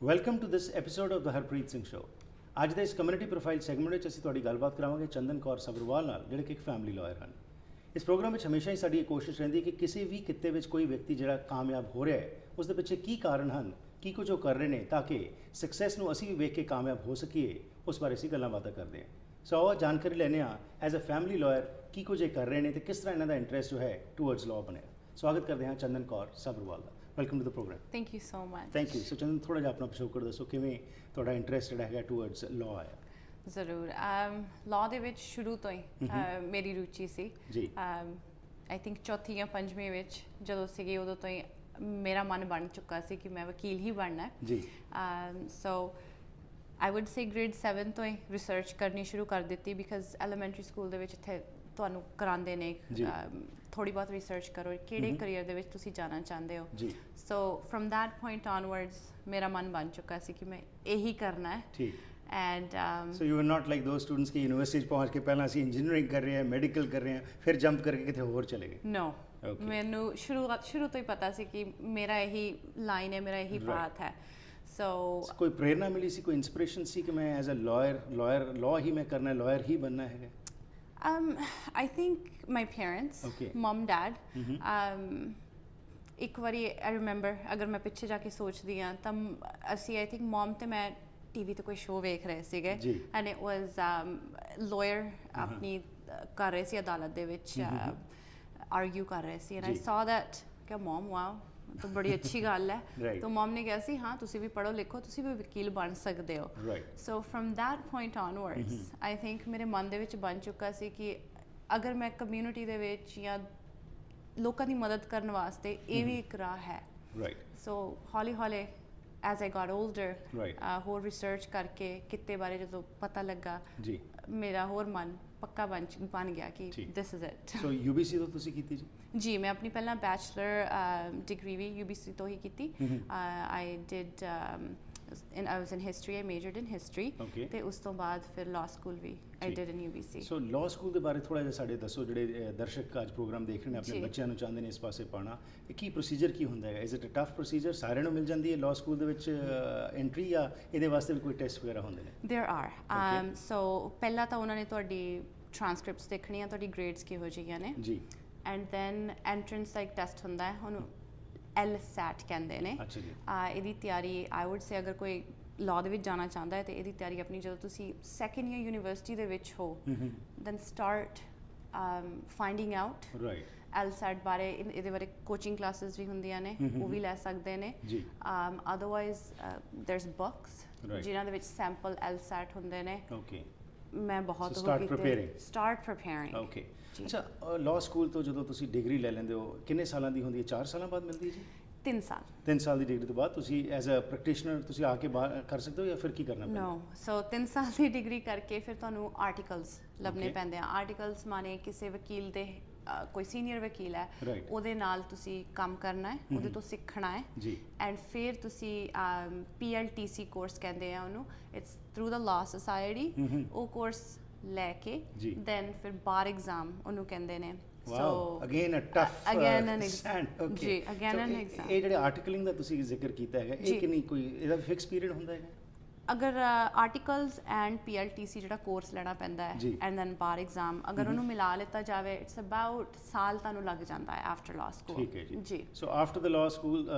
Welcome to this episode of the Harpreet Singh show. ਅੱਜ ਦੇ ਇਸ ਕਮਿਊਨਿਟੀ ਪ੍ਰੋਫਾਈਲ ਸੈਗਮੈਂਟ ਵਿੱਚ ਅਸੀਂ ਤੁਹਾਡੀ ਗੱਲਬਾਤ ਕਰਾਵਾਂਗੇ ਚੰਦਨ ਕੌਰ ਸਬਰਵਾਲ ਨਾਲ, ਜਿਹੜੇ ਕਿ ਇੱਕ ਫੈਮਿਲੀ ਲਾਇਰ ਹਨ। ਇਸ ਪ੍ਰੋਗਰਾਮ ਵਿੱਚ ਹਮੇਸ਼ਾ ਹੀ ਸਾਡੀ ਇਹ ਕੋਸ਼ਿਸ਼ ਰਹਿੰਦੀ ਹੈ ਕਿ ਕਿਸੇ ਵੀ ਕਿੱਤੇ ਵਿੱਚ ਕੋਈ ਵਿਅਕਤੀ ਜਿਹੜਾ ਕਾਮਯਾਬ ਹੋ ਰਿਹਾ ਹੈ, ਉਸ ਦੇ ਪਿੱਛੇ ਕੀ ਕਾਰਨ ਹਨ, ਕੀ ਕੁਝ ਉਹ ਕਰ ਰਹੇ ਨੇ, ਤਾਂ ਕਿ ਸਕਸੈਸ ਨੂੰ ਅਸੀਂ ਵੀ ਵੇਖ ਕੇ ਕਾਮਯਾਬ ਹੋ ਸਕੀਏ। ਉਸ ਬਾਰੇ ਅਸੀਂ ਗੱਲਾਂ ਬਾਤਾਂ ਕਰਦੇ ਹਾਂ। ਸੋ ਆਓ ਜਾਣਕਾਰੀ ਲੈਂਦੇ ਹਾਂ ਐਜ਼ ਅ ਫੈਮਿਲੀ ਲਾਇਰ ਕੀ ਕੁਝ ਇਹ ਕਰ ਰਹੇ ਨੇ ਅਤੇ ਕਿਸ ਤਰ੍ਹਾਂ ਇਹਨਾਂ ਦਾ ਇੰਟਰਸਟ ਜੋ ਹੈ ਟੂਵਰਡਸ ਲਾਅ ਬਣਿਆ। ਸਵਾਗਤ ਕਰਦੇ ਹਾਂ ਚੰਦਨ ਕੌਰ ਸਬਰਵਾਲ ਦਾ। Welcome to the programme. Thank you so much. Thank you. So Chandan, ਥੋੜ੍ਹਾ ਜਿਹਾ ਆਪਣਾ ਪਿਛੋਕੜ ਦੱਸੋ, ਕਿਵੇਂ ਤੁਹਾਡਾ ਇੰਟਰਸਟ ਜਿਹੜਾ ਹੈਗਾ ਟੂਵਰਡਸ ਲਾਅ ਆਇਆ? ਜ਼ਰੂਰ। ਲਾਅ ਦੇ ਵਿੱਚ ਸ਼ੁਰੂ ਤੋਂ ਹੀ ਮੇਰੀ ਰੁਚੀ ਸੀ ਜੀ। ਆਈ ਥਿੰਕ ਚੌਥੀ ਜਾਂ ਪੰਜਵੀਂ ਵਿੱਚ ਜਦੋਂ ਸੀਗੀ ਉਦੋਂ ਤੋਂ ਹੀ ਮੇਰਾ ਮਨ ਬਣ ਚੁੱਕਾ ਸੀ ਕਿ ਮੈਂ ਵਕੀਲ ਹੀ ਬਣਨਾ ਜੀ। ਸੋ ਆਈ ਵੁੱਡ ਸੇ ਗ੍ਰੇਡ 7 ਤੋਂ ਹੀ ਰਿਸਰਚ ਕਰਨੀ ਸ਼ੁਰੂ ਕਰ ਦਿੱਤੀ, ਬਿਕਾਜ਼ ਐਲੀਮੈਂਟਰੀ ਸਕੂਲ ਦੇ ਵਿੱਚ ਇੱਥੇ ਤੁਹਾਨੂੰ ਕਰਾਉਂਦੇ ਨੇ ਥੋੜ੍ਹੀ ਬਹੁਤ ਰਿਸਰਚ ਕਰੋ ਕਿਹੜੇ ਕਰੀਅਰ ਦੇ ਵਿੱਚ ਤੁਸੀਂ ਜਾਣਾ ਚਾਹੁੰਦੇ ਹੋ। ਜੀ। ਸੋ ਫਰੋਮ ਦੈਟ ਪੁਆਇੰਟ ਆਨਵਰਡਸ ਮੇਰਾ ਮਨ ਬਣ ਚੁੱਕਾ ਸੀ ਕਿ ਮੈਂ ਇਹੀ ਕਰਨਾ ਹੈ। ਠੀਕ। And so you are not like those students ਕਿ ਯੂਨੀਵਰਸਿਟੀ 'ਚ ਪਹੁੰਚ ਕੇ ਪਹਿਲਾਂ ਅਸੀਂ ਇੰਜੀਨੀਅਰਿੰਗ ਕਰ ਰਹੇ ਹਾਂ, ਮੈਡੀਕਲ ਕਰ ਰਹੇ ਹਾਂ, ਫਿਰ ਜੰਪ ਕਰਕੇ ਕਿਤੇ ਹੋਰ ਚਲੇ ਗਏ? ਨੋ। ਮੈਨੂੰ ਸ਼ੁਰੂ ਤੋਂ ਹੀ ਪਤਾ ਸੀ ਕਿ ਮੇਰਾ ਇਹੀ ਲਾਈਨ ਹੈ, ਮੇਰਾ ਇਹੀ ਪਾਥ ਹੈ। ਸੋ ਕੋਈ ਪ੍ਰੇਰਨਾ ਮਿਲੀ ਸੀ, ਕੋਈ ਇਨਸਪੀਰੇਸ਼ਨ ਸੀ ਕਿ ਮੈਂ ਐਜ਼ ਅ ਲਾਅ ਹੀ ਮੈਂ ਕਰਨਾ, ਲਾਇਰ ਹੀ ਬਣਨਾ ਹੈਗਾ? I think my parents, mom, dad. ਇੱਕ ਵਾਰੀ I remember, ਅਗਰ ਮੈਂ ਪਿੱਛੇ ਜਾ ਕੇ ਸੋਚਦੀ ਹਾਂ ਤਾਂ ਅਸੀਂ I think mom ਤੇ ਮੈਂ TV ਤੇ ਕੋਈ ਸ਼ੋਅ ਵੇਖ ਰਹੇ ਸੀਗੇ and it was lawyer ਆਪਣੀ ਕਰ ਰਹੇ ਸੀ ਅਦਾਲਤ ਦੇ ਵਿੱਚ argue ਕਰ ਰਹੇ ਸੀ and I saw that ਕਿ mom, wow, ਤਾਂ ਬੜੀ ਅੱਛੀ ਗੱਲ ਹੈ। ਤਾਂ ਮਮ ਨੇ ਕਿਹਾ ਸੀ ਹਾਂ ਤੁਸੀਂ ਵੀ ਪੜ੍ਹੋ ਲਿਖੋ, ਤੁਸੀਂ ਵੀ ਵਕੀਲ ਬਣ ਸਕਦੇ ਹੋ। So from that point onwards I think ਮੇਰੇ ਮਨ ਦੇ ਵਿੱਚ ਬਣ ਚੁੱਕਾ ਸੀ ਕਿ ਅਗਰ ਮੈਂ ਕਮਿਊਨਿਟੀ ਦੇ ਵਿੱਚ ਜਾਂ ਲੋਕਾਂ ਦੀ ਮਦਦ ਕਰਨ ਵਾਸਤੇ ਇਹ ਵੀ ਇੱਕ ਰਾਹ ਹੈ। ਸੋ ਹੌਲੀ ਹੌਲੀ ਐਜ਼ ਆਈ ਗਾਟ ਓਲਡਰ ਹੋਰ ਰਿਸਰਚ ਕਰਕੇ ਕਿੱਤੇ ਬਾਰੇ ਜਦੋਂ ਪਤਾ ਲੱਗਾ ਮੇਰਾ ਹੋਰ ਮਨ ਪੱਕਾ ਬਣ ਗਿਆ ਕਿ this is it. So UBC ਤੋਂ ਤੁਸੀਂ ਕੀਤੀ ਜੀ? ਜੀ, ਮੈਂ ਆਪਣੀ ਪਹਿਲਾਂ ਬੈਚਲਰ ਡਿਗਰੀ ਵੀ UBC ਤੋਂ ਹੀ ਕੀਤੀ। I did I was in history, I majored in history, ਤੇ ਉਸ ਤੋਂ ਬਾਅਦ ਫਿਰ law school we I did in UBC. So law school ਦੇ ਬਾਰੇ ਥੋੜ੍ਹਾ ਜਿਹਾ ਸਾਡੇ ਦੱਸੋ, ਜਿਹੜੇ ਦਰਸ਼ਕ ਅੱਜ ਪ੍ਰੋਗਰਾਮ ਦੇਖ ਰਹੇ ਨੇ ਆਪਣੇ ਬੱਚਿਆਂ ਨੂੰ ਚਾਹੁੰਦੇ ਨੇ ਇਸ ਪਾਸੇ ਪਾਉਣਾ, ਇਹ ਕੀ ਪ੍ਰੋਸੀਜਰ ਕੀ ਹੁੰਦਾ ਹੈ? Is it a tough procedure? ਸਾਰਿਆਂ ਨੂੰ ਮਿਲ ਜਾਂਦੀ ਹੈ law school ਦੇ ਵਿੱਚ ਐਂਟਰੀ, ਜਾਂ ਇਹਦੇ ਵਾਸਤੇ ਵੀ ਕੋਈ ਟੈਸਟ ਵਗੈਰਾ ਹੁੰਦੇ ਨੇ? There are. ਸੋ ਪਹਿਲਾਂ ਤਾਂ ਉਹਨਾਂ ਨੇ ਤੁਹਾਡੀ ਟ੍ਰਾਂਸਕ੍ਰਿਪਟਸ ਦੇਖਣੀਆਂ, ਤੁਹਾਡੀ ਗ੍ਰੇਡਸ ਕਿਹੋ ਜਿਹੀਆਂ ਨੇ ਜੀ, ਐਂਡ ਦੈਨ ਐਂਟਰੈਂਸ ਦਾ ਇੱਕ ਟੈਸਟ ਹੁੰਦਾ ਹੈ, ਉਹਨੂੰ LSAT ਕਹਿੰਦੇ ਨੇ। ਇਹਦੀ ਤਿਆਰੀ ਆਈ ਵੁੱਡ ਸੇ ਅਗਰ ਕੋਈ ਲਾਅ ਦੇ ਵਿੱਚ ਜਾਣਾ ਚਾਹੁੰਦਾ ਹੈ ਤੇ ਇਹਦੀ ਤਿਆਰੀ ਆਪਣੀ ਜਦੋਂ ਤੁਸੀਂ ਸੈਕਿੰਡ ਈਅਰ ਯੂਨੀਵਰਸਿਟੀ ਦੇ ਵਿੱਚ ਹੋ then start finding out LSAT ਬਾਰੇ। ਇਹਦੇ ਬਾਰੇ ਕੋਚਿੰਗ ਕਲਾਸਿਸ ਵੀ ਹੁੰਦੀਆਂ ਨੇ, ਉਹ ਵੀ ਲੈ ਸਕਦੇ ਨੇ। ਅਦਰਵਾਈਜ਼ ਦੇਅਰਸ ਬੁੱਕਸ ਜਿਨ੍ਹਾਂ ਦੇ ਵਿੱਚ ਸੈਂਪਲ LSAT ਹੁੰਦੇ ਨੇ। ਮੈਂ ਬਹੁਤ ਸਟਾਰਟ ਪ੍ਰੀਪੇਅਰਿੰਗ। ਓਕੇ। ਅੱਛਾ, ਲਾਅ ਸਕੂਲ ਤੋਂ ਜਦੋਂ ਤੁਸੀਂ ਡਿਗਰੀ ਲੈ ਲੈਂਦੇ ਹੋ ਕਿੰਨੇ ਸਾਲਾਂ ਦੀ ਹੁੰਦੀ ਹੈ? 4 ਸਾਲਾਂ ਬਾਅਦ ਮਿਲਦੀ ਹੈ ਜੀ? 3 ਸਾਲ। 3 ਸਾਲ ਦੀ ਡਿਗਰੀ ਤੋਂ ਬਾਅਦ ਤੁਸੀਂ ਐਜ਼ ਅ ਪ੍ਰੈਕਟੀਸ਼ਨਰ ਤੁਸੀਂ ਆ ਕੇ ਬਾਹਰ ਕਰ ਸਕਦੇ ਹੋ, ਜਾਂ ਫਿਰ ਕੀ ਕਰਨਾ ਪੈਂਦਾ? ਨੋ। ਸੋ 3 ਸਾਲ ਦੀ ਡਿਗਰੀ ਕਰਕੇ ਫਿਰ ਤੁਹਾਨੂੰ ਆਰਟੀਕਲਸ ਲੱਭਣੇ ਪੈਂਦੇ ਆ। ਆਰਟੀਕਲਸ ਮਾਨੇ ਕਿਸੇ ਵਕੀਲ ਦੇ ਕੋਈ ਸੀਨੀਅਰ ਵਕੀਲ ਹੈ ਉਹਦੇ ਨਾਲ ਤੁਸੀਂ ਕੰਮ ਕਰਨਾ ਹੈ, ਉਹਦੇ ਤੋਂ ਸਿੱਖਣਾ ਹੈ ਜੀ, ਐਂਡ ਫਿਰ ਤੁਸੀਂ PLTC ਕੋਰਸ ਕਹਿੰਦੇ ਆ ਉਹਨੂੰ, it's through the law society. ਉਹ ਕੋਰਸ ਲੈ ਕੇ ਦੈਨ ਫਿਰ ਬਾਰ ਐਗਜ਼ਾਮ ਉਹਨੂੰ ਕਹਿੰਦੇ ਨੇ। So again a tough exam. ਜੀ, again an exam. ਇਹ ਜਿਹੜੇ ਆਰਟੀਕਲਿੰਗ ਦਾ ਤੁਸੀਂ ਜ਼ਿਕਰ ਕੀਤਾ ਹੈਗਾ, ਇਹ ਕਿੰਨੀ ਕੋਈ ਇਹਦਾ ਫਿਕਸ ਪੀਰੀਅਡ ਹੁੰਦਾ ਹੈਗਾ? ਅਗਰ ਆਰਟੀਕਲਸ ਐਂਡ PLTC ਜਿਹੜਾ ਕੋਰਸ ਲੈਣਾ ਪੈਂਦਾ ਹੈ ਐਂਡ ਦੈਨ ਬਾਰ ਐਗਜ਼ਾਮ, ਅਗਰ ਉਹਨੂੰ ਮਿਲਾ ਲਿੱਤਾ ਜਾਵੇ ਇਟਸ ਅਬਾਊਟ ਸਾਲ ਤੁਹਾਨੂੰ ਲੱਗ ਜਾਂਦਾ ਹੈ ਆਫਟਰ ਲਾਅ ਸਕੂਲ। ਠੀਕ ਹੈ ਜੀ। So after the law school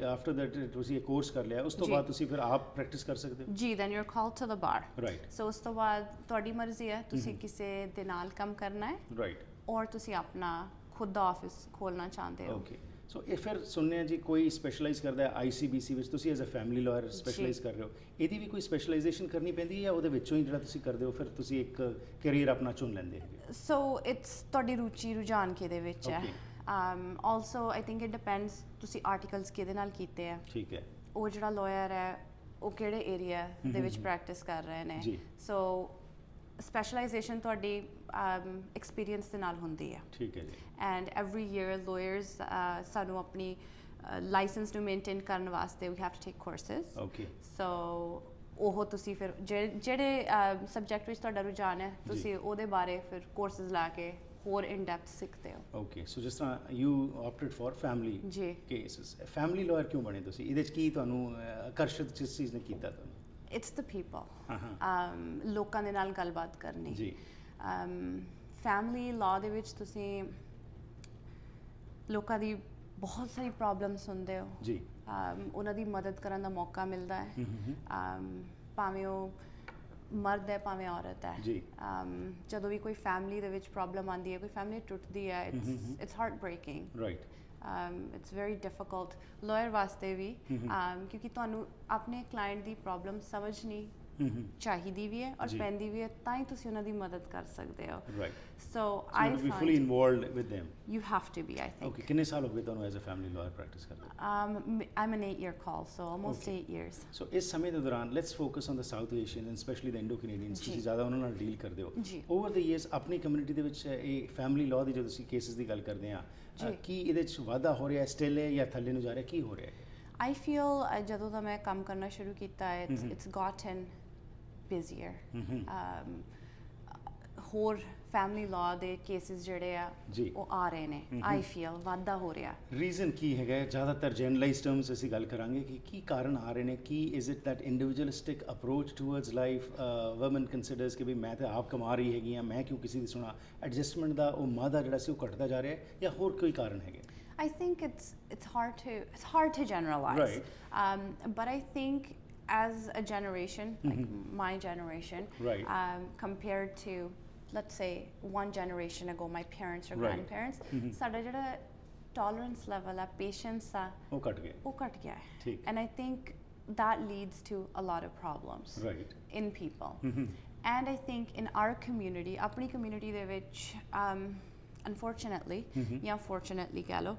after that ਤੁਸੀਂ ਇਹ ਕੋਰਸ ਕਰ ਲਿਆ, ਉਸ ਤੋਂ ਬਾਅਦ ਤੁਸੀਂ ਫਿਰ ਆਪ ਪ੍ਰੈਕਟਿਸ ਕਰ ਸਕਦੇ ਹੋ? ਜੀ, then you are called to the bar. So ਉਸ ਤੋਂ ਬਾਅਦ ਤੁਹਾਡੀ ਮਰਜ਼ੀ ਹੈ, ਤੁਸੀਂ ਕਿਸੇ ਦੇ ਨਾਲ ਕੰਮ ਕਰਨਾ ਹੈ ਔਰ ਤੁਸੀਂ ਆਪਣਾ ਖੁਦ ਦਾ ਆਫਿਸ ਖੋਲ੍ਹਣਾ ਚਾਹੁੰਦੇ ਹੋ। ਓਕੇ। ਸੋ ਇਹ ਫਿਰ ਸੁਣਿਆ ਜੀ ਕੋਈ ਸਪੈਸ਼ਲਾਈਜ਼ ਕਰਦਾ ਹੈ ICBC ਵਿੱਚ, ਤੁਸੀਂ as a family lawyer specialise ਕਰ ਰਹੇ ਹੋ, ਇਹਦੀ ਵੀ ਕੋਈ ਸਪੈਸ਼ਲਾਈਜੇਸ਼ਨ ਕਰਨੀ ਪੈਂਦੀ ਹੈ, ਜਾਂ ਉਹਦੇ ਵਿੱਚੋਂ ਹੀ ਜਿਹੜਾ ਤੁਸੀਂ ਕਰਦੇ ਹੋ ਫਿਰ ਤੁਸੀਂ ਇੱਕ ਕੈਰੀਅਰ ਆਪਣਾ ਚੁਣ ਲੈਂਦੇ ਹੈਗੇ? ਸੋ ਇਟਸ ਤੁਹਾਡੀ ਰੁਝਾਨ ਕਿਹਦੇ ਵਿੱਚ ਹੈ। Also I think it depends ਤੁਸੀਂ ਆਰਟੀਕਲਸ ਕਿਹਦੇ ਨਾਲ ਕੀਤੇ ਆ। ਠੀਕ ਹੈ। ਉਹ ਜਿਹੜਾ ਲਾਇਰ ਹੈ ਉਹ ਕਿਹੜੇ ਏਰੀਆ ਦੇ ਵਿੱਚ ਪ੍ਰੈਕਟਿਸ ਕਰ ਰਹੇ ਨੇ। ਸੋ ਸਪੈਸ਼ਲਾਈਜੇਸ਼ਨ ਤੁਹਾਡੀ ਐਕਸਪੀਰੀਅੰਸ ਦੇ ਨਾਲ ਹੁੰਦੀ ਹੈ। ਠੀਕ ਹੈ ਜੀ। ਐਂਡ ਐਵਰੀ ਈਅਰ ਲਾਇਰਸ ਸਾਨੂੰ ਆਪਣੀ ਲਾਇਸੈਂਸ ਨੂੰ ਮੇਨਟੇਨ ਕਰਨ ਵਾਸਤੇ we have to take courses okay so ਉਹ ਤੁਸੀਂ ਫਿਰ ਜਿਹੜੇ ਸਬਜੈਕਟ ਵਿੱਚ ਤੁਹਾਡਾ ਰੁਝਾਨ ਹੈ ਤੁਸੀਂ ਉਹਦੇ ਬਾਰੇ ਫਿਰ ਕੋਰਸਿਸ ਲਾ ਕੇ ਹੋਰ ਇਨ ਡੈਪਥ ਸਿੱਖਦੇ ਹੋ ਓਕੇ ਸੋ ਜਿਸ ਤਰ੍ਹਾਂ ਯੂ ਆਪਟਡ ਫॉर ਫੈਮਿਲੀ ਜੀ ਕੇਸਿਸ ਫੈਮਿਲੀ ਲਾਇਰ ਕਿਉਂ ਬਣੇ ਤੁਸੀਂ ਇਹਦੇ 'ਚ ਕੀ ਤੁਹਾਨੂੰ ਆਕਰਸ਼ਿਤ ਜਿਸ ਚੀਜ਼ ਨੇ ਕੀਤਾ ਤੁਹਾਨੂੰ ਇਟਸ ਦ ਪੀਪਲ ਹਾਂ ਲੋਕਾਂ ਦੇ ਨਾਲ ਗੱਲਬਾਤ ਕਰਨੀ ਜੀ ਫੈਮਿਲੀ ਲਾਅ ਦੇ ਵਿੱਚ ਤੁਸੀਂ ਲੋਕਾਂ ਦੀ ਬਹੁਤ ਸਾਰੀ ਪ੍ਰੋਬਲਮਸ ਸੁਣਦੇ ਹੋ ਜੀ ਉਹਨਾਂ ਦੀ ਮਦਦ ਕਰਨ ਦਾ ਮੌਕਾ ਮਿਲਦਾ ਹੈ ਭਾਵੇਂ ਉਹ ਮਰਦ ਹੈ ਭਾਵੇਂ ਔਰਤ ਹੈ ਜੀ ਜਦੋਂ ਵੀ ਕੋਈ ਫੈਮਿਲੀ ਦੇ ਵਿੱਚ ਪ੍ਰੋਬਲਮ ਆਉਂਦੀ ਹੈ ਕੋਈ ਫੈਮਿਲੀ ਟੁੱਟਦੀ ਹੈ it's heart breaking right it's very difficult lawyer ਵਾਸਤੇ ਵੀ ਕਿਉਂਕਿ ਤੁਹਾਨੂੰ ਆਪਣੇ ਕਲਾਇੰਟ ਦੀ ਪ੍ਰੋਬਲਮ ਸਮਝਣੀ ਚਾਹੀਦੀ ਵੀ ਹੈ ਔਰ ਪੈਂਦੀ ਵੀ ਹੈ ਤਾਂ ਹੀ ਤੁਸੀਂ ਉਹਨਾਂ ਦੀ ਮਦਦ ਕਰ ਸਕਦੇ ਹੋ right so I be fully involved with them you have to be I think okay ਕਿੰਨੇ ਸਾਲ ਹੋ ਗਏ ਤੁਹਾਨੂੰ as a family lawyer practice ਕਰਦੇ I'm an 8-year call so almost 8 years ਸੋ ਇਸ ਸਮੇਂ ਦੇ ਦੌਰਾਨ let's focus on the south Asian and specially the Indo Canadians ਤੁਸੀਂ ਜ਼ਿਆਦਾ ਉਹਨਾਂ ਨਾਲ ਡੀਲ ਕਰਦੇ ਹੋ ਓਵਰ ਦ ਈਅਰਸ ਆਪਣੀ ਕਮਿਊਨਿਟੀ ਦੇ ਵਿੱਚ ਇਹ ਫੈਮਿਲੀ ਲਾਅ ਦੀ ਜਦੋਂ ਅਸੀਂ ਕੇਸਿਸ ਦੀ ਗੱਲ ਕਰਦੇ ਹਾਂ ਕੀ ਇਹਦੇ 'ਚ ਵਾਧਾ ਹੋ ਰਿਹਾ ਸਟਿਲ ਹੈ ਜਾਂ ਥੱਲੇ ਨੂੰ ਜਾ ਰਿਹਾ ਕੀ ਹੋ ਰਿਹਾ ਹੈ I feel ਜਦੋਂ ਦਾ ਮੈਂ ਕੰਮ ਕਰਨਾ ਸ਼ੁਰੂ ਕੀਤਾ ਹੈ it's gotten busier ਹੋਰ ਫੈਮਿਲੀ ਲਾਅ ਦੇ ਕੇਸਿਸ ਜਿਹੜੇ ਆ ਉਹ ਆ ਰਹੇ ਨੇ ਆਈ ਫੀਲ ਵਾਧਾ ਹੋ ਰਿਹਾ ਰੀਜ਼ਨ ਕੀ ਹੈਗਾ ਜ਼ਿਆਦਾਤਰ ਜਨਰਲਾਈਜ਼ ਟਰਮਸ ਅਸੀਂ ਗੱਲ ਕਰਾਂਗੇ ਕਿ ਕੀ ਕਾਰਨ ਆ ਰਹੇ ਨੇ ਕੀ is it that individualistic approach towards life woman considers ਕਿ ਵੀ ਮੈਂ ਤਾਂ ਆਪ ਕਮਾ ਰਹੀ ਹੈਗੀ ਆ ਮੈਂ ਕਿਉਂ ਕਿਸੇ ਦੀ ਸੁਣਾ ਐਡਜਸਟਮੈਂਟ ਦਾ ਉਹ ਮਾਦਾ ਜਿਹੜਾ ਸੀ ਉਹ ਘਟਦਾ ਜਾ ਰਿਹਾ ਹੈ ਜਾਂ ਹੋਰ ਕੋਈ ਕਾਰਨ ਹੈਗੇ I think it's hard to generalize but I think as a generation like my generation compared to let's say one generation ago my parents or grandparents ਸਾਡਾ ਜਿਹੜਾ tolerance level ਆ patience ਆ ਉਹ ਘਟ ਗਿਆ ਹੈ and I think that leads to a lot of problems in people and I think in our community ਆਪਣੀ community ਦੇ ਵਿੱਚ unfortunately ਜਾਂ fortunately ਕਹਿ ਲਓ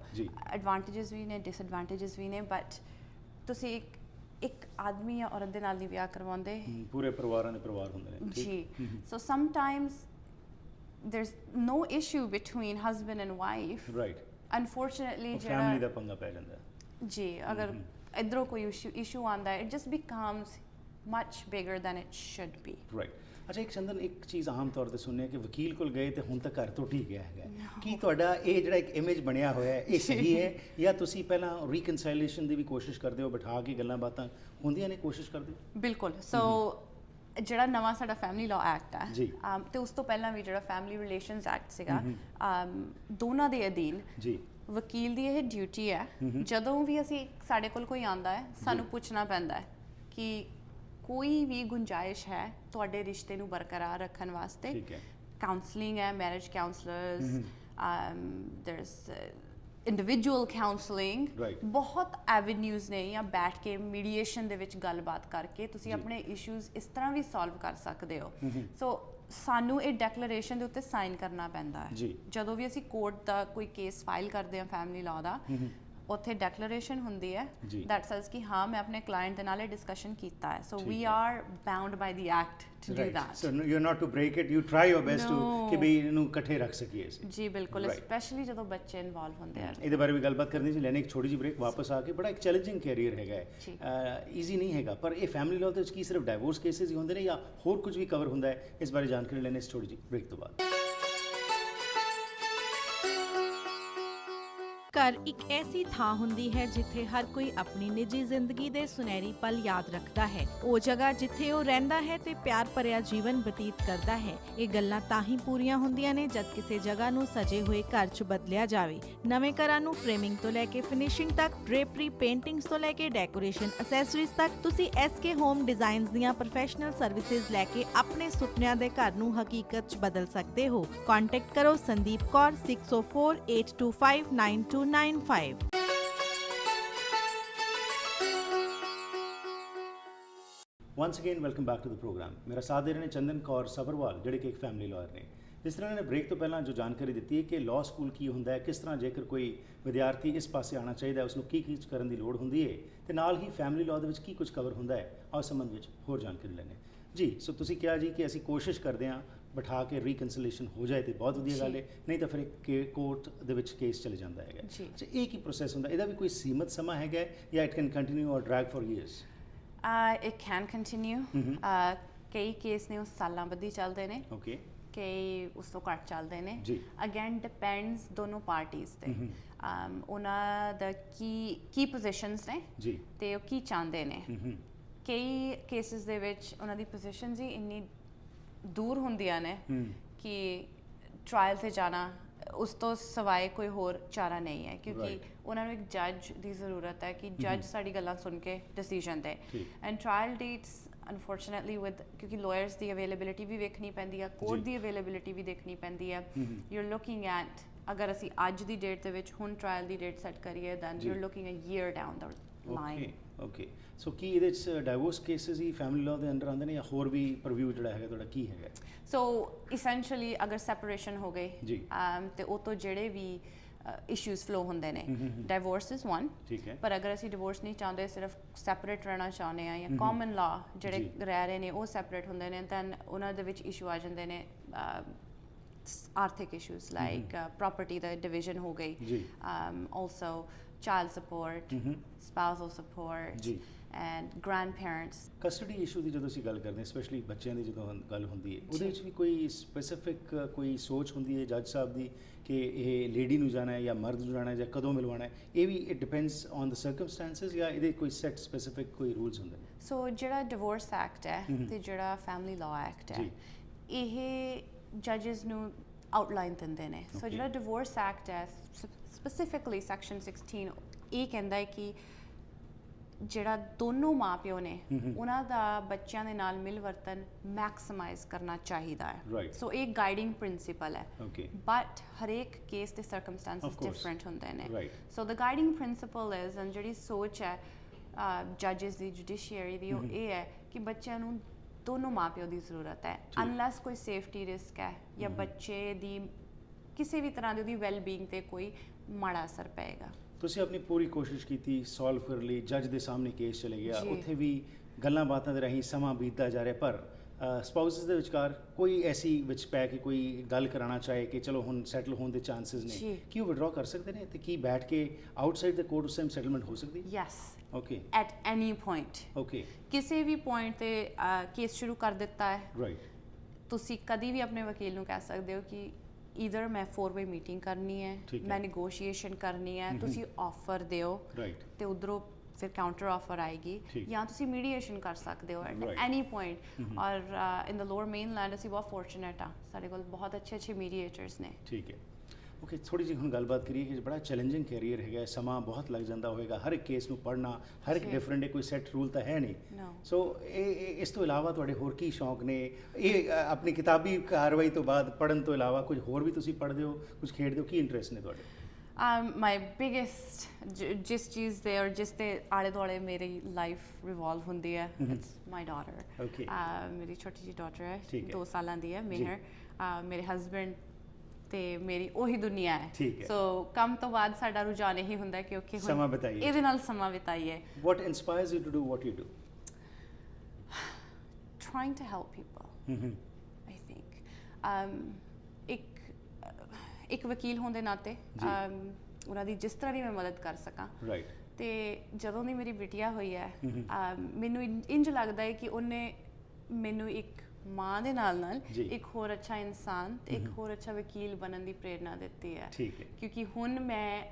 advantages ਵੀ ਨੇ disadvantages ਵੀ ਨੇ but ਤੁਸੀਂ ਇੱਕ ਆਦਮੀ ਜਾਂ ਔਰਤ ਦੇ ਨਾਲ ਨਹੀਂ ਵਿਆਹ ਕਰਵਾਉਂਦੇ ਪੂਰੇ ਪਰਿਵਾਰਾਂ ਦੇ ਪਰਿਵਾਰ ਹੁੰਦੇ ਨੇ ਜੀ so sometimes there's no issue between husband and wife unfortunately ਜਿਹੜਾ family ਦਾ ਪੰਗਾ ਪੈ ਜਾਂਦਾ ਜੀ ਅਗਰ ਇਧਰੋਂ ਕੋਈ issue ਆਉਂਦਾ ਹੈ it just becomes much bigger than it should be ਅੱਛਾ ਇੱਕ ਚੰਦਨ ਇੱਕ ਚੀਜ਼ ਆਮ ਤੌਰ ਤੇ ਸੁਣਿਆ ਕਿ ਵਕੀਲ ਕੋਲ ਗਏ ਤੇ ਹੁਣ ਤਾਂ ਘਰ ਤੋਂ ਠੀਕ ਹੈਗਾ ਕੀ ਤੁਹਾਡਾ ਇਹ ਜਿਹੜਾ ਇੱਕ ਇਮੇਜ ਬਣਿਆ ਹੋਇਆ ਹੈ ਇਹ ਸਹੀ ਹੈ ਜਾਂ ਤੁਸੀਂ ਪਹਿਲਾਂ ਰੀਕਨਸਾਈਲੇਸ਼ਨ ਦੀ ਵੀ ਕੋਸ਼ਿਸ਼ ਕਰਦੇ ਹੋ ਬਿਠਾ ਕੇ ਗੱਲਾਂ ਬਾਤਾਂ ਹੁੰਦੀਆਂ ਨੇ ਕੋਸ਼ਿਸ਼ ਕਰਦੇ ਹੋ ਬਿਲਕੁਲ ਸੋ ਜਿਹੜਾ ਨਵਾਂ ਸਾਡਾ ਫੈਮਿਲੀ ਲਾਅ ਐਕਟ ਹੈ ਤੇ ਉਸ ਤੋਂ ਪਹਿਲਾਂ ਵੀ ਜਿਹੜਾ ਫੈਮਿਲੀ ਰਿਲੇਸ਼ਨਸ ਐਕਟ ਸੀਗਾ ਦੋਨਾਂ ਦੇ ਅਧੀਨ ਵਕੀਲ ਦੀ ਇਹ ਡਿਊਟੀ ਹੈ ਜਦੋਂ ਵੀ ਸਾਡੇ ਕੋਲ ਕੋਈ ਆਉਂਦਾ ਹੈ ਸਾਨੂੰ ਪੁੱਛਣਾ ਪੈਂਦਾ ਹੈ ਕਿ ਕੋਈ ਵੀ ਗੁੰਜਾਇਸ਼ ਹੈ ਤੁਹਾਡੇ ਰਿਸ਼ਤੇ ਨੂੰ ਬਰਕਰਾਰ ਰੱਖਣ ਵਾਸਤੇ ਕਾਉਂਸਲਿੰਗ ਹੈ marriage councillors there's individual counseling ਬਹੁਤ ਐਵੇਨਿਊਜ਼ ਨੇ ਜਾਂ ਬੈਠ ਕੇ ਮੀਡੀਏਸ਼ਨ ਦੇ ਵਿੱਚ ਗੱਲਬਾਤ ਕਰਕੇ ਤੁਸੀਂ ਆਪਣੇ ਇਸ਼ੂਜ਼ ਇਸ ਤਰ੍ਹਾਂ ਵੀ ਸੋਲਵ ਕਰ ਸਕਦੇ ਹੋ ਸੋ ਸਾਨੂੰ ਇਹ ਡੈਕਲੇਰੇਸ਼ਨ ਦੇ ਉੱਤੇ ਸਾਈਨ ਕਰਨਾ ਪੈਂਦਾ ਹੈ ਜਦੋਂ ਵੀ ਅਸੀਂ ਕੋਰਟ ਦਾ ਕੋਈ ਕੇਸ ਫਾਈਲ ਕਰਦੇ ਹਾਂ ਫੈਮਿਲੀ ਲਾਅ ਦਾ ਉੱਥੇ ਡੈਕਲੇਰੇਸ਼ਨ ਹੁੰਦੀ ਹੈ ਦੈਟ ਸੇਜ਼ ਕਿ ਹਾਂ ਮੈਂ ਆਪਣੇ ਕਲਾਇੰਟ ਦੇ ਨਾਲ ਇਹ ਡਿਸਕਸ਼ਨ ਕੀਤਾ ਹੈ so we are bound by the act to do that so you are not to break it you try your best to ਕਿ ਵੀ ਇਹਨੂੰ ਇਕੱਠੇ ਰੱਖ ਸਕੀਏ ਜੀ ਬਿਲਕੁਲ ਸਪੈਸ਼ਲੀ ਜਦੋਂ ਬੱਚੇ ਇਨਵੋਲਵ ਹੁੰਦੇ ਆ ਇਹਦੇ ਬਾਰੇ ਵੀ ਗੱਲਬਾਤ ਕਰਨੀ ਸੀ ਲੈਣੇ ਇੱਕ ਛੋਟੀ ਜਿਹੀ ਬ੍ਰੇਕ ਵਾਪਸ ਆ ਕੇ ਬੜਾ ਇੱਕ ਚੈਲੰਜਿੰਗ ਕੈਰੀਅਰ ਹੈਗਾ ਹੈ ਈਜ਼ੀ ਨਹੀਂ ਹੈਗਾ ਪਰ ਇਹ ਫੈਮਿਲੀ ਲਾਅ ਦੇ ਵਿੱਚ ਕੀ ਸਿਰਫ ਡਾਈਵੋਰਸ ਕੇਸਿਸ ਹੀ ਹੁੰਦੇ ਨੇ ਜਾਂ ਹੋਰ ਕੁਝ ਵੀ ਕਵਰ ਹੁੰਦਾ ਹੈ ਇਸ ਬਾਰੇ ਜਾਣਕਾਰੀ ਲੈਣੇ ਇਸ ਛੋਟੀ ਜਿਹੀ ਬ੍ਰੇਕ ਤੋਂ ਬਾਅਦ ਘਰ ਇੱਕ ਐਸੀ ਥਾਂ ਹੁੰਦੀ ਹੈ ਜਿੱਥੇ ਹਰ ਕੋਈ ਆਪਣੀ ਨਿੱਜੀ ਜ਼ਿੰਦਗੀ ਦੇ ਸੁਨਹਿਰੀ ਪਲ ਯਾਦ ਰੱਖਦਾ ਹੈ ਉਹ ਜਗ੍ਹਾ ਜਿੱਥੇ ਉਹ ਰਹਿੰਦਾ ਹੈ ਤੇ ਪਿਆਰ ਭਰਿਆ ਜੀਵਨ ਬਤੀਤ ਕਰਦਾ ਹੈ ਇਹ ਗੱਲਾਂ ਤਾਂ ਹੀ ਪੂਰੀਆਂ ਹੁੰਦੀਆਂ ਨੇ ਜਦ ਕਿਸੇ ਜਗ੍ਹਾ ਨੂੰ ਸਜੇ ਹੋਏ ਘਰ 'ਚ ਬਦਲਿਆ ਜਾਵੇ ਨਵੇਂ ਘਰਾਂ ਨੂੰ ਫਰੇਮਿੰਗ ਤੋਂ ਲੈ ਕੇ ਫਿਨਿਸ਼ਿੰਗ ਤੱਕ ਡ੍ਰੇਪਰੀ ਪੇਂਟਿੰਗਸ ਤੋਂ ਲੈ ਕੇ ਡੈਕੋਰੇਸ਼ਨ ਅਸੈਸਰੀਜ਼ ਤੱਕ ਤੁਸੀਂ SK ਹੋਮ ਡਿਜ਼ਾਈਨਸ ਦੀਆਂ ਪ੍ਰੋਫੈਸ਼ਨਲ ਸਰਵਿਸਿਜ਼ ਲੈ ਕੇ ਆਪਣੇ ਸੁਪਨਿਆਂ ਦੇ ਘਰ ਨੂੰ ਹਕੀਕਤ 'ਚ ਬਦਲ ਸਕਦੇ ਹੋ ਕੰਟੈਕਟ ਕਰੋ Sandeep Kaur 6048259295 Once again, welcome back to the program. ਮੇਰਾ ਸਾਥ ਦੇ ਰਹੇ ਨੇ ਚੰਦਨ ਕੌਰ ਸਬਰਵਾਲ ਜਿਹੜੇ ਕਿ ਇੱਕ ਫੈਮਿਲੀ ਲਾਇਰ ਨੇ ਜਿਸ ਤਰ੍ਹਾਂ ਨੇ ਬ੍ਰੇਕ ਤੋਂ ਪਹਿਲਾਂ ਜੋ ਜਾਣਕਾਰੀ ਦਿੱਤੀ ਹੈ ਕਿ ਲਾਅ ਸਕੂਲ ਕੀ ਹੁੰਦਾ ਹੈ ਕਿਸ ਤਰ੍ਹਾਂ ਜੇਕਰ ਕੋਈ ਵਿਦਿਆਰਥੀ ਇਸ ਪਾਸੇ ਆਉਣਾ ਚਾਹੀਦਾ ਹੈ ਉਸ ਨੂੰ ਕੀ ਕਰਨ ਦੀ ਲੋੜ ਹੁੰਦੀ ਹੈ ਤੇ ਨਾਲ ਹੀ ਫੈਮਿਲੀ ਲਾਅ ਦੇ ਵਿੱਚ ਕੀ ਕੁਝ ਕਵਰ ਹੁੰਦਾ ਹੈ ਉਸ ਸੰਬੰਧ ਵਿੱਚ ਹੋਰ ਜਾਣਕਾਰੀ ਲੈਣੇ ਜੀ ਸੋ ਤੁਸੀਂ ਕਿਹਾ ਜੀ ਕਿ ਅਸੀਂ ਕੋਸ਼ਿਸ਼ ਕਰਦੇ ਹਾਂ ਬਿਠਾ ਕੇ ਰੀਕਨਸਿਲੇਸ਼ਨ ਹੋ ਜਾਏ ਤੇ ਬਹੁਤ ਵਧੀਆ ਗੱਲ ਹੈ, ਨਹੀਂ ਤਾਂ ਫਿਰ ਕੋਰਟ ਦੇ ਵਿੱਚ ਕੇਸ ਚਲੇ ਜਾਂਦਾ ਹੈਗਾ। ਅੱਛਾ, ਇਹ ਕੀ ਪ੍ਰੋਸੈਸ ਹੁੰਦਾ, ਇਹਦਾ ਵੀ ਕੋਈ ਸੀਮਤ ਸਮਾਂ ਹੈਗਾ ਜਾਂ ਇਟ ਕੈਨ ਕੰਟੀਨਿਊ ਔਰ drag for years? It can continue. ਕਈ ਕੇਸ ਨੇ ਉਹ ਸਾਲਾਂ ਬੱਧੀ ਚੱਲਦੇ ਨੇ, ਓਕੇ, ਕਈ ਉਸ ਤੋਂ ਘੱਟ ਚੱਲਦੇ ਨੇ। ਜੀ। ਅਗੇਨ ਡਿਪੈਂਡਸ ਦੋਨੋਂ ਪਾਰਟੀਜ਼ ਤੇ, ਉਹਨਾਂ ਦਾ ਕੀ ਪੋਜੀਸ਼ਨਸ ਨੇ ਜੀ, ਤੇ ਉਹ ਕੀ ਚਾਹੁੰਦੇ ਨੇ। ਕਈ ਕੇਸਿਸ ਦੇ ਵਿੱਚ ਉਹਨਾਂ ਦੀ ਪੋਜੀਸ਼ਨਸ ਹੀ ਇੰਨੀ ਦੂਰ ਹੁੰਦੀਆਂ ਨੇ ਕਿ ਟਰਾਇਲ ਤੇ ਜਾਣਾ ਉਸ ਤੋਂ ਸਿਵਾਏ ਕੋਈ ਹੋਰ ਚਾਰਾ ਨਹੀਂ ਹੈ, ਕਿਉਂਕਿ ਉਹਨਾਂ ਨੂੰ ਇੱਕ ਜੱਜ ਦੀ ਜ਼ਰੂਰਤ ਹੈ ਕਿ ਜੱਜ ਸਾਡੀ ਗੱਲਾਂ ਸੁਣ ਕੇ ਡਿਸੀਜਨ ਦੇ। ਐਂਡ ਟਰਾਇਲ ਡੇਟਸ ਅਨਫੋਰਚੂਨੇਟਲੀ ਕਿਉਂਕਿ ਲਾਇਰਸ ਦੀ ਅਵੇਲੇਬਿਲਿਟੀ ਵੀ ਵੇਖਣੀ ਪੈਂਦੀ ਹੈ, ਕੋਰਟ ਦੀ ਅਵੇਲੇਬਿਲਿਟੀ ਵੀ ਦੇਖਣੀ ਪੈਂਦੀ ਹੈ। ਯੂ ਆਰ ਲੁਕਿੰਗ ਐਟ, ਅਗਰ ਅਸੀਂ ਅੱਜ ਦੀ ਡੇਟ ਦੇ ਵਿੱਚ ਹੁਣ ਟਰਾਇਲ ਦੀ ਡੇਟ ਸੈੱਟ ਕਰੀਏ then you are looking a year down the line. Okay, so ਕੀ ਇਹਦੇ 'ਚ ਡਾਈਵੋਰਸ ਕੇਸਿਸ ਹੀ ਫੈਮਿਲੀ ਲਾਅ ਦੇ ਅੰਡਰ ਆਉਂਦੇ ਨੇ ਜਾਂ ਹੋਰ ਵੀ ਪ੍ਰਵਿਊ ਜਿਹੜਾ ਹੈਗਾ ਤੁਹਾਡਾ ਕੀ ਹੈਗਾ? ਸੋ ਇਸੈਂਸ਼ੀਅਲੀ ਅਗਰ ਸੈਪਰੇਸ਼ਨ ਹੋ ਗਈ ਤੇ ਉਹ ਤੋਂ ਜਿਹੜੇ ਵੀ ਇਸ਼ੂਜ਼ ਫਲੋ ਹੁੰਦੇ ਨੇ, ਡਾਈਵੋਰਸ ਇਜ਼ ਵਨ। ਠੀਕ ਹੈ, ਪਰ ਅਗਰ ਅਸੀਂ ਡਿਵੋਰਸ ਨਹੀਂ ਚਾਹੁੰਦੇ, ਸਿਰਫ ਸੈਪਰੇਟ ਰਹਿਣਾ ਚਾਹੁੰਦੇ ਆ ਜਾਂ ਕਾਮਨ ਲਾਅ ਜਿਹੜੇ ਰਹਿ ਰਹੇ ਨੇ ਉਹ ਸੈਪਰੇਟ ਹੁੰਦੇ ਨੇ, ਦੈਨ ਉਹਨਾਂ ਦੇ ਵਿੱਚ ਇਸ਼ੂ ਆ ਜਾਂਦੇ ਨੇ ਆਰਥਿਕ ਇਸ਼ੂਜ਼ ਲਾਈਕ ਪ੍ਰੋਪਰਟੀ ਦਾ ਡਿਵੀਜ਼ਨ ਹੋ ਗਈ, also child support, spousal support and grandparents. Custody issue ਦੀ ਜਦੋਂ ਅਸੀਂ ਗੱਲ ਕਰਦੇ ਹਾਂ, ਸਪੈਸ਼ਲੀ ਬੱਚਿਆਂ ਦੀ ਜਦੋਂ ਗੱਲ ਹੁੰਦੀ ਹੈ, ਉਹਦੇ ਵਿੱਚ ਵੀ ਕੋਈ ਸਪੈਸੀਫਿਕ ਕੋਈ ਸੋਚ ਹੁੰਦੀ ਹੈ ਜੱਜ ਸਾਹਿਬ ਦੀ ਕਿ ਇਹ ਲੇਡੀ ਨੂੰ ਜਾਣਾ ਹੈ ਜਾਂ ਮਰਦ ਨੂੰ ਜਾਣਾ ਹੈ ਜਾਂ ਕਦੋਂ ਮਿਲਵਾਉਣਾ ਹੈ? ਇਹ ਵੀ it depends on the circumstances ਜਾਂ ਇਹਦੇ ਕੋਈ ਸੈਟ ਸਪੈਸੀਫਿਕ ਕੋਈ ਰੂਲਸ ਹੁੰਦੇ ਨੇ? ਸੋ ਜਿਹੜਾ ਡਿਵੋਰਸ ਐਕਟ ਹੈ ਤੇ ਜਿਹੜਾ ਫੈਮਿਲੀ ਲਾਅ ਐਕਟ ਹੈ, ਇਹ ਜੱਜਸ ਨੂੰ ਆਊਟਲਾਈਨ ਦਿੰਦੇ ਨੇ। ਸੋ ਜਿਹੜਾ ਡਿਵੋਰਸ ਐਕਟ ਹੈ ਸਪੈਸੀਫਿਕਲੀ ਸੈਕਸ਼ਨ 16 ਇਹ ਕਹਿੰਦਾ ਹੈ ਕਿ ਜਿਹੜਾ ਦੋਨੋਂ ਮਾਂ ਪਿਓ ਨੇ ਉਹਨਾਂ ਦਾ ਬੱਚਿਆਂ ਦੇ ਨਾਲ ਮਿਲ ਵਰਤਨ ਮੈਕਸਿਮਾਈਜ਼ ਕਰਨਾ ਚਾਹੀਦਾ ਹੈ। ਸੋ ਇਹ ਗਾਈਡਿੰਗ ਪ੍ਰਿੰਸੀਪਲ ਹੈ, ਬਟ ਹਰੇਕ ਕੇਸ ਦੇ ਸਰਕਮਸਟੈਂਸਿਸ ਡਿਫਰੈਂਟ ਹੁੰਦੇ ਨੇ। ਸੋ ਦ ਗਾਈਡਿੰਗ ਪ੍ਰਿੰਸੀਪਲ ਇਜ਼, ਐਂਡ ਜਿਹੜੀ ਸੋਚ ਹੈ ਜੱਜਸ ਦੀ, ਜੁਡੀਸ਼ੀਅਰੀ ਦੀ, ਉਹ ਇਹ ਹੈ ਕਿ ਬੱਚਿਆਂ ਨੂੰ ਦੋਨੋਂ ਮਾਂ ਪਿਓ ਦੀ ਜ਼ਰੂਰਤ ਹੈ, ਅਨਲੈਸ ਕੋਈ ਸੇਫਟੀ ਰਿਸਕ ਹੈ ਜਾਂ ਬੱਚੇ ਦੀ ਕਿਸੇ ਵੀ ਤਰ੍ਹਾਂ ਦੀ ਉਹਦੀ ਵੈਲਬੀਇੰਗ ਤੇ ਕੋਈ ਮਾੜਾ ਅਸਰ ਪਏਗਾ। ਤੁਸੀਂ ਆਪਣੀ ਪੂਰੀ ਕੋਸ਼ਿਸ਼ ਕੀਤੀ ਸੋਲਵ ਕਰਨ ਲਈ, ਜੱਜ ਦੇ ਸਾਹਮਣੇ ਕੇਸ ਚਲੇ ਗਿਆ, ਉੱਥੇ ਵੀ ਗੱਲਾਂ ਬਾਤਾਂ ਦੇ ਰਾਹੀਂ ਸਮਾਂ ਬੀਤਦਾ ਜਾ ਰਿਹਾ, ਪਰ ਸਪਾਊਸਸ ਦੇ ਵਿਚਕਾਰ ਕੋਈ ਐਸੀ ਵਿੱਚ ਪੈ ਕੇ ਕੋਈ ਗੱਲ ਕਰਾਉਣਾ ਚਾਹੇ ਕਿ ਚਲੋ ਹੁਣ ਸੈਟਲ ਹੋਣ ਦੇ ਚਾਂਸਸ ਨੇ, ਕੀ ਉਹ ਵਿਡਰਾ ਕਰ ਸਕਦੇ ਨੇ ਤੇ ਕੀ ਬੈਠ ਕੇ ਆਊਟਸਾਈਡ ਦ ਕੋਰਟ ਉਸ ਟਾਈਮ ਸੈਟਲਮੈਂਟ ਹੋ ਸਕਦੀ? Yes, okay, at any point. Okay, ਕਿਸੇ ਵੀ ਪੁਆਇੰਟ ਤੇ ਕੇਸ ਸ਼ੁਰੂ ਕਰ ਦਿੱਤਾ ਹੈ, ਰਾਈਟ, ਤੁਸੀਂ ਕਦੀ ਵੀ ਆਪਣੇ ਵਕੀਲ ਨੂੰ ਕਹਿ ਸਕਦੇ ਹੋ ਕਿ ਈਦਰ ਮੈਂ 4-way ਮੀਟਿੰਗ ਕਰਨੀ ਹੈ, ਮੈਂ ਨੈਗੋਸ਼ੀਏਸ਼ਨ ਕਰਨੀ ਹੈ, ਤੁਸੀਂ ਆਫਰ ਦਿਓ ਤੇ ਉਧਰੋਂ ਫਿਰ ਕਾਊਂਟਰ ਆਫਰ ਆਏਗੀ, ਜਾਂ ਤੁਸੀਂ ਮੀਡੀਏਸ਼ਨ ਕਰ ਸਕਦੇ ਹੋ ਐਟ ਐਨੀ ਪੁਆਇੰਟ। ਔਰ ਇਨ ਦ ਲੋਅਰ ਮੇਨਲੈਂਡ ਅਸੀਂ ਬਹੁਤ ਫੋਰਚੂਨੇਟ ਆ, ਸਾਡੇ ਕੋਲ ਬਹੁਤ ਅੱਛੇ ਮੀਡੀਏਟਰਸ ਨੇ। ਠੀਕ ਹੈ, ਓਕੇ, ਥੋੜੀ ਜਿਹੀ ਹੁਣ ਗੱਲਬਾਤ ਕਰੀਏ ਕਿ ਬੜਾ ਚੈਲੰਜਿੰਗ ਕੈਰੀਅਰ ਹੈਗਾ, ਸਮਾਂ ਬਹੁਤ ਲੱਗ ਜਾਂਦਾ ਹੋਵੇਗਾ, ਹਰ ਇੱਕ ਕੇਸ ਨੂੰ ਪੜ੍ਹਨਾ, ਹਰ ਇੱਕ ਡਿਫਰੈਂਟ ਹੈ, ਕੋਈ ਸੈੱਟ ਰੂਲ ਤਾਂ ਹੈ ਨਹੀਂ। ਸੋ ਇਹ ਇਸ ਤੋਂ ਇਲਾਵਾ ਤੁਹਾਡੇ ਹੋਰ ਕੀ ਸ਼ੌਂਕ ਨੇ? ਇਹ ਆਪਣੀ ਕਿਤਾਬੀ ਕਾਰਵਾਈ ਤੋਂ ਬਾਅਦ ਪੜ੍ਹਨ ਤੋਂ ਇਲਾਵਾ ਕੁਝ ਹੋਰ ਵੀ ਤੁਸੀਂ ਪੜ੍ਹਦੇ ਹੋ, ਕੁਝ ਖੇਡਦੇ ਹੋ, ਕੀ ਇੰਟਰਸਟ ਨੇ ਤੁਹਾਡੇ? ਮਾਈ ਬਿਗੇਸਟ ਜਿਸ ਚੀਜ਼ ਦੇ ਔਰ ਜਿਸ ਦੇ ਆਲੇ ਦੁਆਲੇ ਮੇਰੀ ਲਾਈਫ ਰਿਵੋਲਵ ਹੁੰਦੀ ਹੈ, ਇਟਸ ਮਾਈ ਡਾਟਰ। ਓਕੇ, ਮੇਰੀ ਛੋਟੀ ਜਿਹੀ ਡਾਟਰ ਹੈ, 2 ਸਾਲਾਂ ਦੀ ਹੈ, ਮੇਹਰ। ਮੇਰੇ ਹਸਬੈਂਡ ਤੇ ਮੇਰੀ ਉਹੀ ਦੁਨੀਆ ਹੈ। ਸੋ ਕੰਮ ਤੋਂ ਬਾਅਦ ਸਾਡਾ ਰੁਝਾਨ ਇਹੀ ਹੁੰਦਾ ਕਿ ਓਕੇ ਸਮਾਂ ਬਿਤਾਈਏ, ਇਹਦੇ ਨਾਲ ਸਮਾਂ ਬਿਤਾਈਏ। What inspires you to do what you do? Trying to help people, I think. ਇੱਕ ਵਕੀਲ ਹੋਣ ਦੇ ਨਾਤੇ ਉਹਨਾਂ ਦੀ ਜਿਸ ਤਰ੍ਹਾਂ ਵੀ ਮੈਂ ਮਦਦ ਕਰ ਸਕਾਂ। ਤੇ ਜਦੋਂ ਦੀ ਮੇਰੀ ਬਿਟੀਆ ਹੋਈ ਹੈ, ਮੈਨੂੰ ਇੰਝ ਲੱਗਦਾ ਹੈ ਕਿ ਉਹਨੇ ਮੈਨੂੰ ਇੱਕ ਮਾਂ ਦੇ ਨਾਲ ਇੱਕ ਹੋਰ ਅੱਛਾ ਇਨਸਾਨ ਤੇ ਇੱਕ ਹੋਰ ਅੱਛਾ ਵਕੀਲ ਬਣਨ ਦੀ ਪ੍ਰੇਰਨਾ ਦਿੱਤੀ ਹੈ, ਕਿਉਂਕਿ ਹੁਣ ਮੈਂ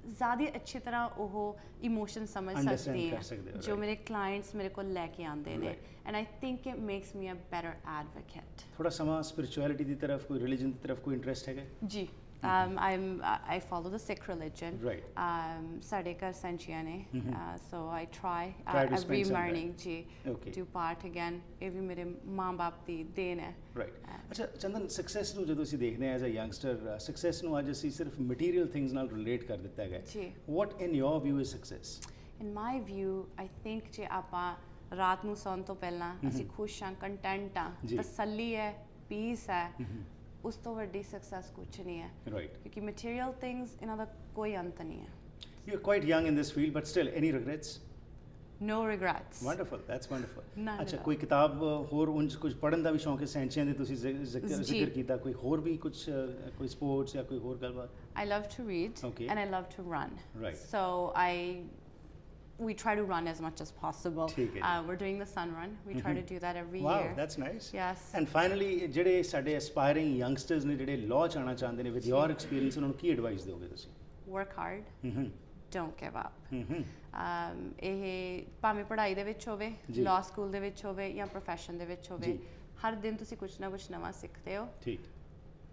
ਜ਼ਿਆਦਾ ਅੱਛੀ ਤਰ੍ਹਾਂ ਉਹ ਇਮੋਸ਼ਨ ਸਮਝ ਸਕਦੀ ਹਾਂ ਜੋ ਮੇਰੇ ਕਲਾਇੰਟਸ ਮੇਰੇ ਕੋਲ ਲੈ ਕੇ ਆਉਂਦੇ ਨੇ, and I think it makes me a better advocate. ਥੋੜਾ ਸਮਾਂ ਸਪਿਰਿਚੁਅਲਿਟੀ ਦੀ ਤਰਫ, ਕੋਈ ਰਿਲੀਜਨ ਦੀ ਤਰਫ ਕੋਈ ਇੰਟਰਸਟ ਹੈਗਾ? ਜੀ, I follow the Sikh religion. ਸਾਡੇ ਘਰ ਸੰਚੀਆਂ ਨੇ, so I try every morning ਜੀ to part again। ਇਹ ਵੀ ਮੇਰੇ ਮਾਂ-ਬਾਪ ਦੀ ਦੇਣ ਹੈ। ਅੱਛਾ ਚੰਦਨ, ਸਕਸੈਸ ਨੂੰ ਜਦੋਂ ਅਸੀਂ ਦੇਖਦੇ ਹਾਂ ਐਜ਼ ਅ ਯੰਗਸਟਰ, ਸਕਸੈਸ ਨੂੰ ਅੱਜ ਅਸੀਂ ਸਿਰਫ ਮਟੀਰੀਅਲ ਥਿੰਗਸ ਨਾਲ ਰਿਲੇਟ ਕਰ ਦਿੱਤਾ ਹੈਗਾ। What in your view is success? In my view I think ਜੇ ਆਪਾਂ ਰਾਤ ਨੂੰ ਸੌਣ ਤੋਂ ਪਹਿਲਾਂ ਅਸੀਂ ਖੁਸ਼ ਹਾਂ, ਕੰਟੈਂਟ ਹਾਂ, ਤਸੱਲੀ ਹੈ, ਪੀਸ ਹੈ, ਉਸ ਤੋਂ ਵੱਡੀ ਸਕਸੈਸ ਕੁਛ ਨਹੀਂ ਹੈ। ਕਿਉਂਕਿ ਮਟੀਰੀਅਲ ਥਿੰਗਸ ਇਹਨਾਂ ਦਾ ਕੋਈ ਅੰਤ ਨਹੀਂ ਹੈ। You are quite young in this field, but still any regrets? No regrets. Wonderful, that's wonderful. None ਅੱਛਾ, at all. ਕੋਈ ਕਿਤਾਬ ਹੋਰ ਉਂਝ ਕੁਝ ਪੜ੍ਹਨ ਦਾ ਵੀ ਸ਼ੌਂਕ ਹੈ? ਸੈਂਚੀਆਂ ਦੇ ਤੁਸੀਂ ਜ਼ਿਕਰ ਕੀਤਾ, ਕੋਈ ਹੋਰ ਵੀ ਕੁਝ, ਕੋਈ ਸਪੋਰਟਸ ਜਾਂ ਕੋਈ ਹੋਰ ਗੱਲਬਾਤ? I love to read. Okay. And I love to run. Right. So we try to run as much as possible. ਠੀਕ ਹੈ ਜੀ। We're doing the Sun Run. We try to do that every Wow, year. that's nice. Yes. And finally, ਜਿਹੜੇ ਸਾਡੇ aspiring youngsters ਨੇ ਜਿਹੜੇ law 'ਚ ਆਉਣਾ ਚਾਹੁੰਦੇ ਨੇ, ਵਿਦ ਯੋਰ ਐਕਸਪੀਰੀਅੰਸ ਉਹਨਾਂ ਨੂੰ ਕੀ ਐਡਵਾਈਸ ਦਿਓਗੇ ਤੁਸੀਂ? Work hard. ਹੂੰ Don't give up. ਹੂੰ ਇਹ ਭਾਵੇਂ ਪੜ੍ਹਾਈ ਦੇ ਵਿੱਚ ਹੋਵੇ, ਜੀ। ਲਾਅ ਸਕੂਲ ਦੇ ਵਿੱਚ ਹੋਵੇ ਜਾਂ ਪ੍ਰੋਫੈਸ਼ਨ ਦੇ ਵਿੱਚ ਹੋਵੇ, ਜੀ। ਹਰ ਦਿਨ ਤੁਸੀਂ ਕੁਝ ਨਾ ਕੁਝ ਨਵਾਂ ਸਿੱਖਦੇ ਹੋ। ਠੀਕ।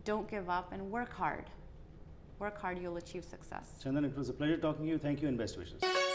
Don't give up and work hard. Work hard, you'll achieve success. Chandan, it was a pleasure talking to you. Thank you and best wishes.